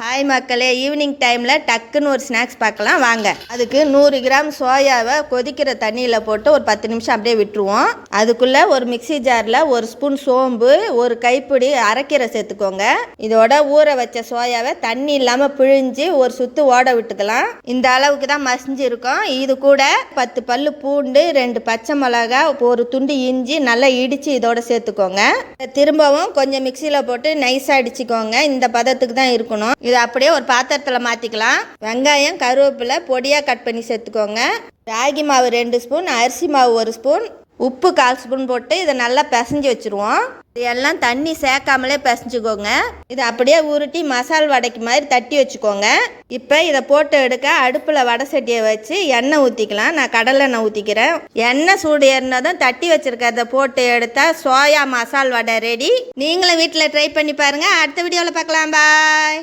Hi மக்களே, evening டைமில் டக்குன்னு ஒரு ஸ்நாக்ஸ் பார்க்கலாம் வாங்க. அதுக்கு 100 கிராம் சோயாவை கொதிக்கிற தண்ணியில் போட்டு ஒரு 10 நிமிஷம் அப்படியே விட்டுருவோம். அதுக்குள்ளே ஒரு மிக்சி ஜாரில் 1 ஸ்பூன் சோம்பு, ஒரு கைப்பிடி அரைக்கீரை சேர்த்துக்கோங்க. இதோட ஊற வச்ச சோயாவை தண்ணி இல்லாமல் பிழிஞ்சு ஒரு சுற்று ஓட விட்டுக்கலாம். இந்த அளவுக்கு தான் மசிஞ்சு இருக்கும். இது கூட 10 பல்லு பூண்டு, 2 பச்சை மிளகா, ஒரு துண்டு இஞ்சி நல்லா இடித்து இதோட சேர்த்துக்கோங்க. திரும்பவும் கொஞ்சம் மிக்சியில் போட்டு நைஸாக அடிச்சுக்கோங்க. இந்த பதத்துக்கு தான் இருக்கணும். இது அப்படியே ஒரு பாத்திரத்தில் மாற்றிக்கலாம். வெங்காயம், கருவேப்பிலை பொடியாக கட் பண்ணி சேர்த்துக்கோங்க. ராகி மாவு 2 ஸ்பூன், அரிசி மாவு 1 ஸ்பூன், உப்பு 1/4 ஸ்பூன் போட்டு இதை நல்லா பிசைஞ்சு வச்சுருவோம். இது எல்லாம் தண்ணி சேர்க்காமலே பிசைஞ்சுக்கோங்க. இதை அப்படியே உருட்டி மசால் வடைக்கு மாதிரி தட்டி வச்சுக்கோங்க. இப்போ இதை போட்டு எடுக்க அடுப்பில் வடை சட்டியை வச்சு எண்ணெய் ஊற்றிக்கலாம். நான் கடலை எண்ணெய் ஊற்றிக்கிறேன். எண்ணெய் சூடு ஏறினதும் தட்டி வச்சுருக்கிறத போட்டு எடுத்தால் சோயா மசால் வடை ரெடி. நீங்களும் வீட்டில் ட்ரை பண்ணி பாருங்கள். அடுத்த வீடியோவில் பார்க்கலாம். பாய்.